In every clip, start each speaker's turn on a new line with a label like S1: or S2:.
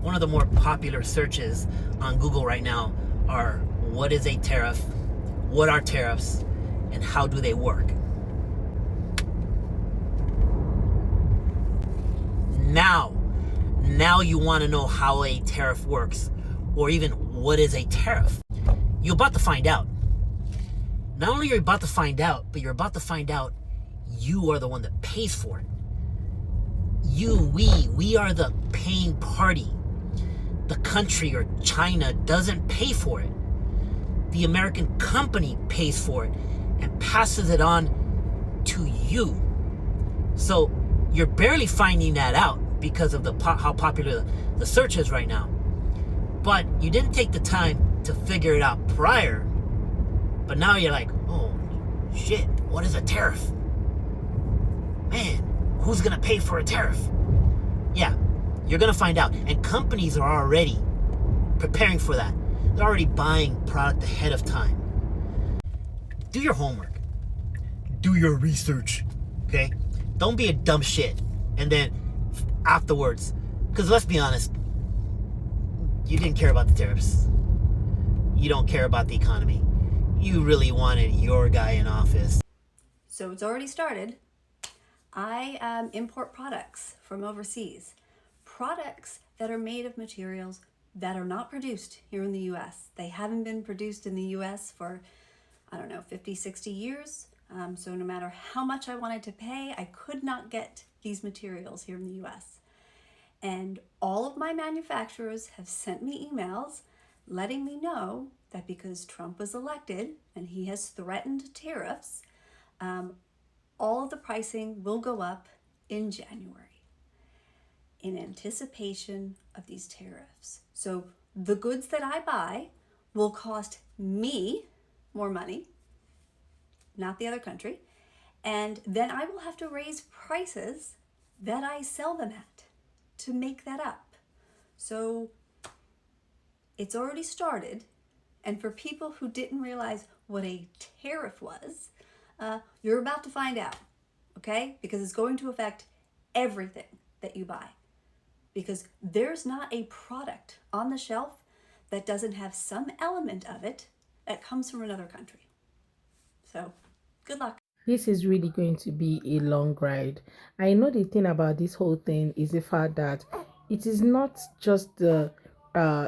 S1: one of the more popular searches on Google right now are, what is a tariff, what are tariffs, and how do they work? Now you want to know how a tariff works, or even what is a tariff. You're about to find out. Not only are you about to find out, but you're about to find out you are the one that pays for it. We are the paying party. The country or China doesn't pay for it. The American company pays for it and passes it on to you. So you're barely finding that out because of how popular the search is right now. But you didn't take the time to figure it out prior. But now you're like, oh shit, what is a tariff? Man, who's gonna pay for a tariff? Yeah, you're gonna find out. And companies are already preparing for that. They're already buying product ahead of time. Do your homework. Do your research, okay? Don't be a dumb shit. And then afterwards, because let's be honest, you didn't care about the tariffs. You don't care about the economy. You really wanted your guy in office.
S2: So it's already started. I import products from overseas. Products that are made of materials that are not produced here in the US. They haven't been produced in the US for, 50, 60 years. So no matter how much I wanted to pay, I could not get these materials here in the US. And all of my manufacturers have sent me emails letting me know that because Trump was elected and he has threatened tariffs, all of the pricing will go up in January in anticipation of these tariffs. So the goods that I buy will cost me more money, not the other country, and then I will have to raise prices that I sell them at to make that up. So it's already started, and for people who didn't realize what a tariff was, you're about to find out, okay? Because it's going to affect everything that you buy. Because there's not a product on the shelf that doesn't have some element of it that comes from another country. So, good luck.
S3: This is really going to be a long ride. I know the thing about this whole thing is the fact that it is not just the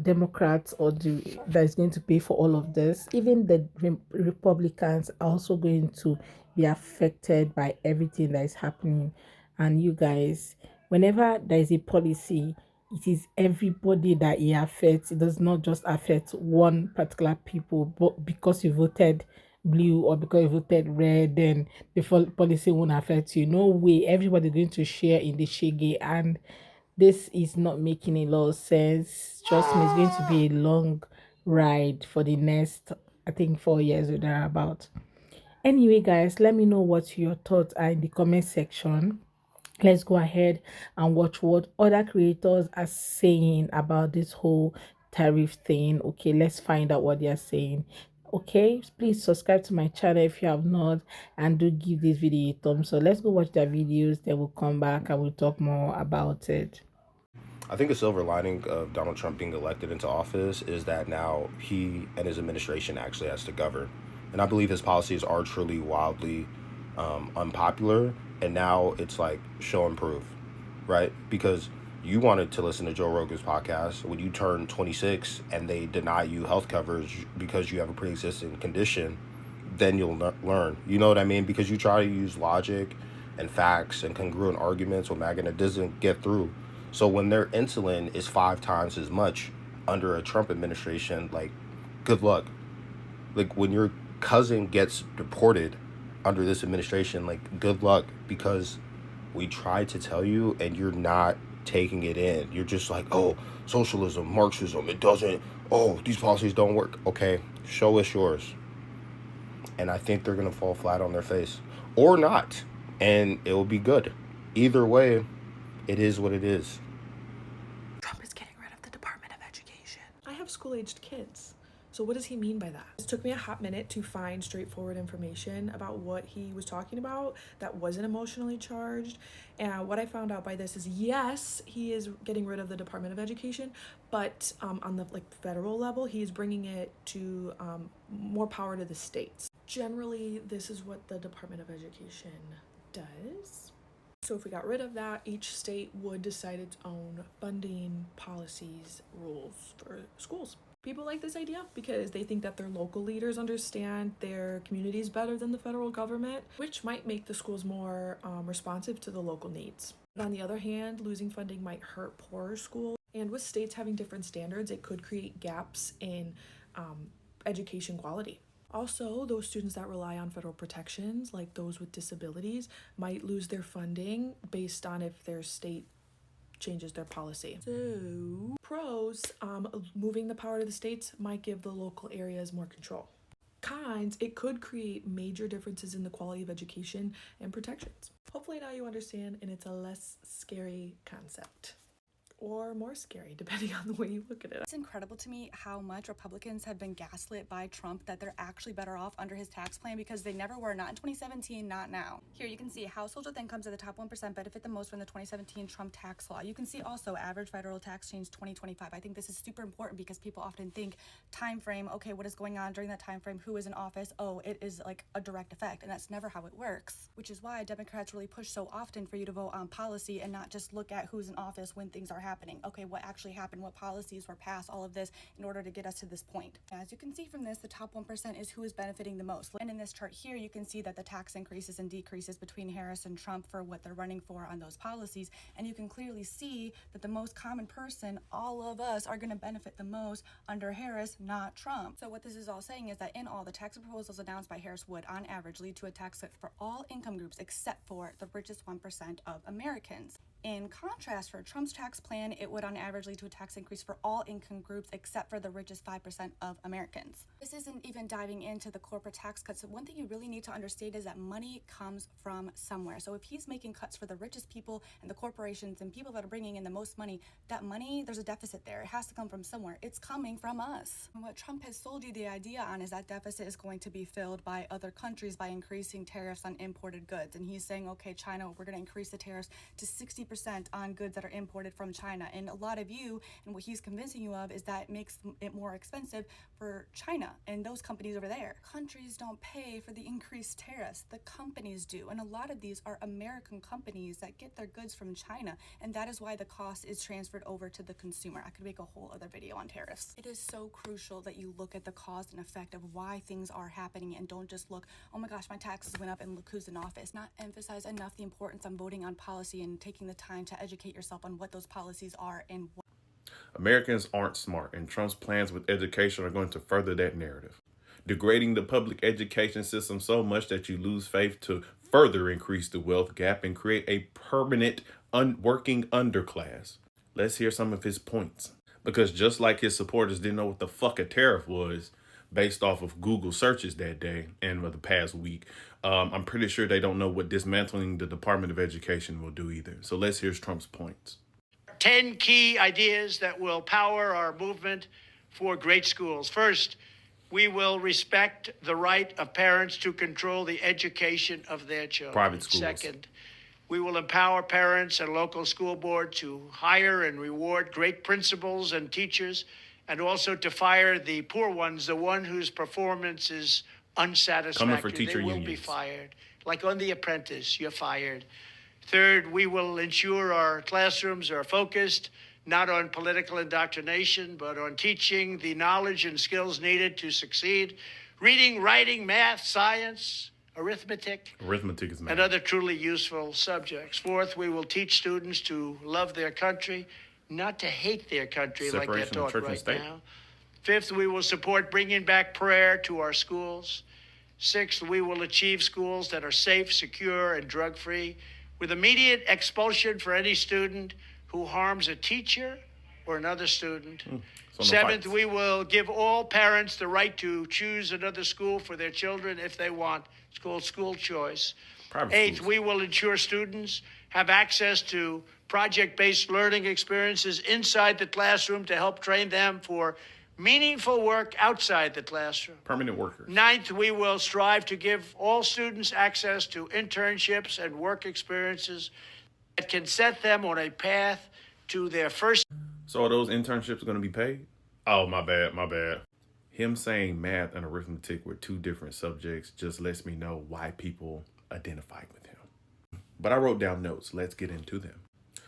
S3: Democrats that is going to pay for all of this. Even the Republicans are also going to be affected by everything that is happening. And you guys, whenever there is a policy, it is everybody that it affects. It does not just affect one particular people, but because you voted blue or because you voted red, then the policy won't affect you. No way. Everybody going to share in the shege, and this is not making a lot of sense. Trust me, it's going to be a long ride for the next, I think, 4 years or thereabout. Anyway, guys, let me know what your thoughts are in the comment section. Let's go ahead and watch what other creators are saying about this whole tariff thing. Okay, let's find out what they are saying. Okay, please subscribe to my channel if you have not, and do give this video a thumbs up. Let's go watch their videos, then we'll come back and we'll talk more about it.
S4: I think a silver lining of Donald Trump being elected into office is that now he and his administration actually has to govern. And I believe his policies are truly wildly unpopular. And now it's like show and prove, right? Because you wanted to listen to Joe Rogan's podcast. When you turn 26 and they deny you health coverage because you have a pre-existing condition, then you'll learn. You know what I mean? Because you try to use logic and facts and congruent arguments with MAGA, and it doesn't get through. So when their insulin is 5 times as much under a Trump administration, like, good luck. Like, when your cousin gets deported under this administration, like, good luck, because we tried to tell you and you're not taking it in. You're just like, oh, socialism, Marxism, it doesn't, oh, these policies don't work. Okay, show us yours. And I think they're going to fall flat on their face. Or not. And it will be good. Either way, it is what it is.
S5: Trump is getting rid of the Department of Education. I have school-aged kids. So So what does he mean by that? It took me a hot minute to find straightforward information about what he was talking about that wasn't emotionally charged. And what I found out by this is, yes, he is getting rid of the Department of Education, but on the federal level, he's bringing it to more power to the states. Generally, this is what the Department of Education does. So if we got rid of that, each state would decide its own funding, policies, rules for schools. People like this idea because they think that their local leaders understand their communities better than the federal government, which might make the schools more responsive to the local needs. But on the other hand, losing funding might hurt poorer schools. And with states having different standards, it could create gaps in education quality. Also, those students that rely on federal protections, like those with disabilities, might lose their funding based on if their state changes their policy. So, pros, moving the power to the states might give the local areas more control. Cons, it could create major differences in the quality of education and protections. Hopefully now you understand and it's a less scary concept. Or more scary, depending on the way you look at it.
S6: It's incredible to me how much Republicans have been gaslit by Trump that they're actually better off under his tax plan, because they never were, not in 2017, not now. Here you can see households with incomes of the top 1% benefit the most from the 2017 Trump tax law. You can see also average federal tax change 2025. I think this is super important because people often think time frame, okay, what is going on during that time frame? Who is in office? Oh, it is like a direct effect, and that's never how it works, which is why Democrats really push so often for you to vote on policy and not just look at who's in office when things are happening. Okay, what actually happened, what policies were passed, all of this in order to get us to this point. As you can see from this, the top 1% is who is benefiting the most. And in this chart here, you can see that the tax increases and decreases between Harris and Trump for what they're running for on those policies. And you can clearly see that the most common person, all of us, are going to benefit the most under Harris, not Trump. So what this is all saying is that in all, the tax proposals announced by Harris would, on average, lead to a tax cut for all income groups except for the richest 1% of Americans. In contrast, for Trump's tax plan, it would on average lead to a tax increase for all income groups except for the richest 5% of Americans. This isn't even diving into the corporate tax cuts. So one thing you really need to understand is that money comes from somewhere. So if he's making cuts for the richest people and the corporations and people that are bringing in the most money, that money, there's a deficit there. It has to come from somewhere. It's coming from us. And what Trump has sold you the idea on is that deficit is going to be filled by other countries by increasing tariffs on imported goods. And he's saying, okay, China, we're going to increase the tariffs to 60% on goods that are imported from China. And a lot of you, and what he's convincing you of, is that it makes it more expensive for China and those companies over there. Countries don't pay for the increased tariffs. The companies do. And a lot of these are American companies that get their goods from China. And that is why the cost is transferred over to the consumer. I could make a whole other video on tariffs. It is so crucial that you look at the cause and effect of why things are happening and don't just look, oh my gosh, my taxes went up and look who's in office. Not emphasize enough the importance on voting on policy and taking the time to educate yourself on what those policies are and what.
S7: Americans aren't smart, and Trump's plans with education are going to further that narrative, degrading the public education system so much that you lose faith to further increase the wealth gap and create a permanent working underclass. Let's hear some of his points, because just like his supporters didn't know what the fuck a tariff was based off of Google searches that day and for the past week, I'm pretty sure they don't know what dismantling the Department of Education will do either. So let's hear Trump's points.
S8: 10 key ideas that will power our movement for great schools. First, we will respect the right of parents to control the education of their children.
S7: Private schools.
S8: Second, we will empower parents and local school board to hire and reward great principals and teachers, and also to fire the poor ones, the one whose performance is unsatisfactory.
S7: Coming for teacher
S8: they will
S7: unions.
S8: be fired. Like on The Apprentice, you're fired. Third, we will ensure our classrooms are focused not on political indoctrination, but on teaching the knowledge and skills needed to succeed. Reading, writing, math, science, arithmetic,
S7: Arithmetic is math.
S8: and other truly useful subjects. Fourth, we will teach students to love their country, not to hate their country like they're
S7: Separation of
S8: taught
S7: church and
S8: right
S7: state.
S8: now. Fifth, we will support bringing back prayer to our schools. Sixth, we will achieve schools that are safe, secure, and drug-free, with immediate expulsion for any student who harms a teacher or another student.
S7: So no
S8: Seventh,
S7: fights.
S8: we will give all parents the right to choose another school for their children if they want. It's called school choice.
S7: Private
S8: Eighth,
S7: schools.
S8: we will ensure students have access to project-based learning experiences inside the classroom to help train them for meaningful work outside the classroom.
S7: Permanent workers.
S8: Ninth, we will strive to give all students access to internships and work experiences that can set them on a path to their first.
S7: So are those internships going to be paid? Oh, my bad. Him saying math and arithmetic were two different subjects just lets me know why people identified with him. But I wrote down notes. Let's get into them.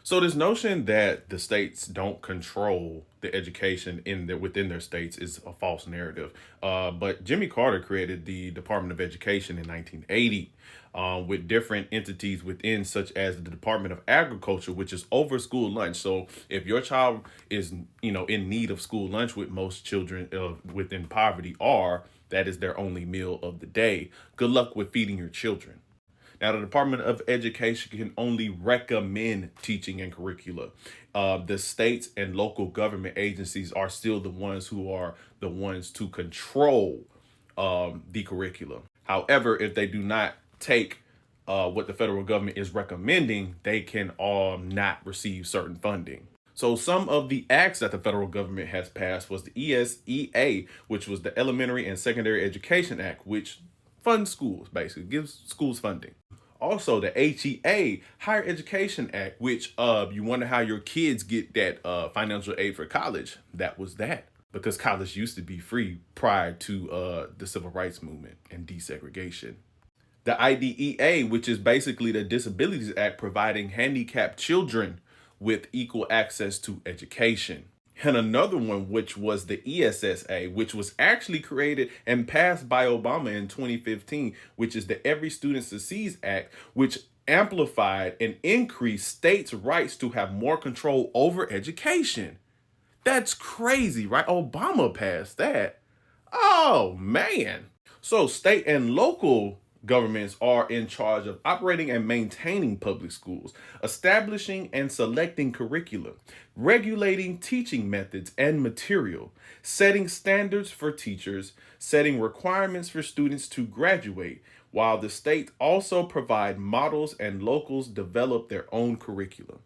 S7: So this notion that the states don't control the education within their states is a false narrative. But Jimmy Carter created the Department of Education in 1980 with different entities within, such as the Department of Agriculture, which is over school lunch. So if your child is, in need of school lunch, with most children within poverty that is their only meal of the day. Good luck with feeding your children. Now, the Department of Education can only recommend teaching and curricula. The states and local government agencies are still the ones who are the ones to control the curriculum. However, if they do not take what the federal government is recommending, they can not receive certain funding. So some of the acts that the federal government has passed was the ESEA, which was the Elementary and Secondary Education Act, which funds schools, basically gives schools funding. Also, the HEA, Higher Education Act, which you wonder how your kids get that financial aid for college. That was that, because college used to be free prior to the Civil Rights Movement and desegregation. The IDEA, which is basically the Disabilities Act, providing handicapped children with equal access to education. And another one, which was the ESSA, which was actually created and passed by Obama in 2015, which is the Every Student Succeeds Act, which amplified and increased states' rights to have more control over education. That's crazy, right? Obama passed that. Oh, man. So state and local governments are in charge of operating and maintaining public schools, establishing and selecting curricula, regulating teaching methods and material, setting standards for teachers, setting requirements for students to graduate, while the state also provide models and locals develop their own curriculum.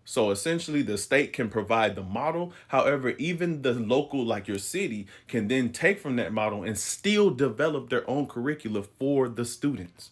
S7: So essentially, the state can provide the model. However, even the local, like your city, can then take from that model and still develop their own curricula for the students.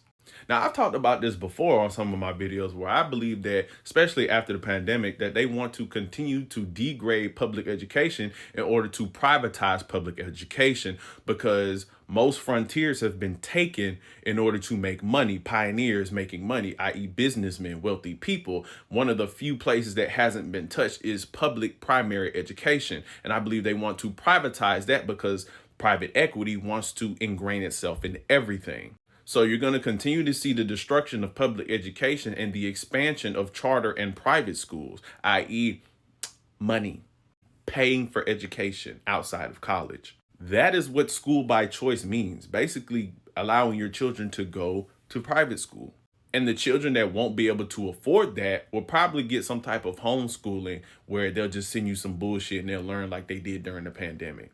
S7: Now, I've talked about this before on some of my videos, where I believe that, especially after the pandemic, that they want to continue to degrade public education in order to privatize public education, because most frontiers have been taken in order to make money, pioneers making money, i.e. businessmen, wealthy people. One of the few places that hasn't been touched is public primary education. And I believe they want to privatize that because private equity wants to ingrain itself in everything. So you're going to continue to see the destruction of public education and the expansion of charter and private schools, i.e. money, paying for education outside of college. That is what school by choice means, basically allowing your children to go to private school. And the children that won't be able to afford that will probably get some type of homeschooling where they'll just send you some bullshit and they'll learn like they did during the pandemic.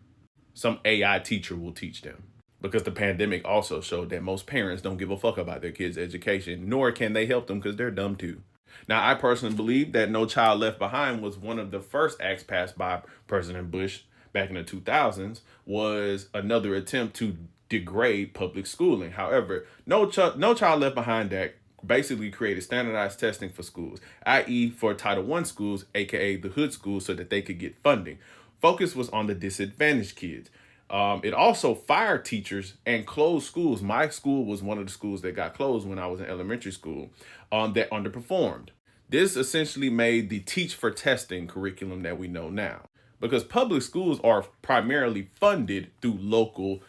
S7: Some AI teacher will teach them. Because the pandemic also showed that most parents don't give a fuck about their kids' education, nor can they help them because they're dumb too. Now, I personally believe that No Child Left Behind was one of the first acts passed by President Bush back in the 2000s, was another attempt to degrade public schooling. However, No Child Left Behind Act basically created standardized testing for schools, i.e. for Title I schools, aka the hood schools, so that they could get funding. Focus was on the disadvantaged kids. It also fired teachers and closed schools. My school was one of the schools that got closed when I was in elementary school that underperformed. This essentially made the Teach for Testing curriculum that we know now, because public schools are primarily funded through local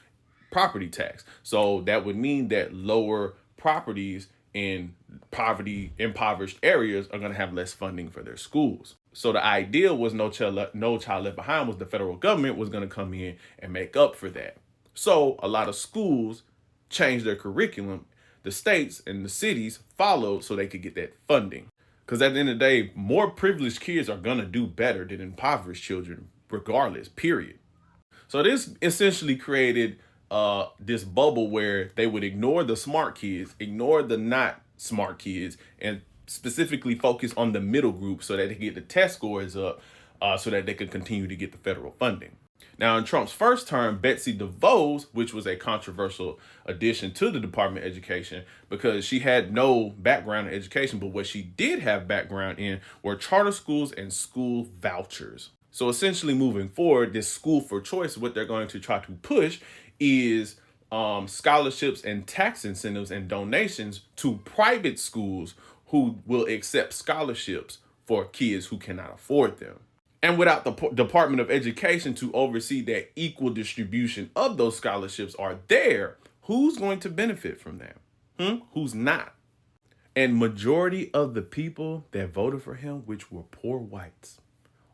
S7: property tax. So that would mean that lower properties in impoverished areas are going to have less funding for their schools. So the idea was No Child Left Behind was the federal government was going to come in and make up for that. So a lot of schools changed their curriculum. The states and the cities followed so they could get that funding. Because at the end of the day, more privileged kids are going to do better than impoverished children, regardless, period. So this essentially created this bubble where they would ignore the smart kids, ignore the not smart kids, and specifically focus on the middle group so that they get the test scores up so that they could continue to get the federal funding. Now, in Trump's first term, Betsy DeVos, which was a controversial addition to the Department of Education because she had no background in education, but what she did have background in were charter schools and school vouchers. So essentially moving forward, this school for choice, what they're going to try to push is scholarships and tax incentives and donations to private schools who will accept scholarships for kids who cannot afford them. And without the Department of Education to oversee that equal distribution of those scholarships are there, who's going to benefit from that? Who's not? And majority of the people that voted for him, which were poor whites,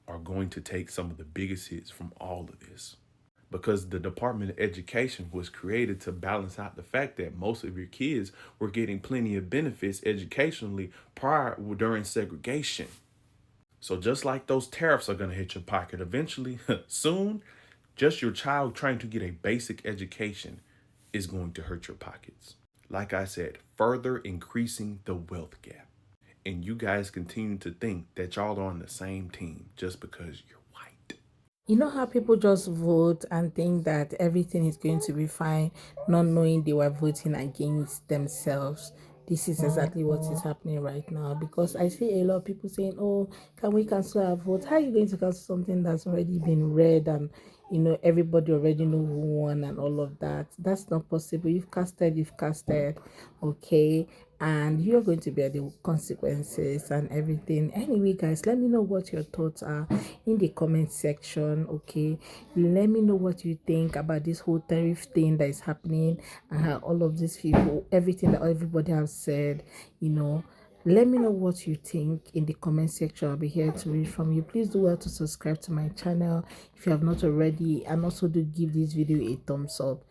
S7: are going to take some of the biggest hits from all of this. Because the Department of Education was created to balance out the fact that most of your kids were getting plenty of benefits educationally during segregation. So just like those tariffs are going to hit your pocket eventually, soon, just your child trying to get a basic education is going to hurt your pockets. Like I said, further increasing the wealth gap. And you guys continue to think that y'all are on the same team just because you're white.
S3: You know how people just vote and think that everything is going to be fine, not knowing they were voting against themselves. This is exactly what is happening right now, because I see a lot of people saying, oh, can we cancel our vote? How are you going to cancel something that's already been read and everybody already know who won and all of that? That's not possible. You've casted, okay, and you're going to bear the consequences and everything. Anyway, guys, let me know what your thoughts are in the comment section, okay? Let me know what you think about this whole tariff thing that is happening and how all of these people, everything that everybody has said, let me know what you think in the comment section. I'll be here to read from you. Please do well to subscribe to my channel if you have not already, and also do give this video a thumbs up.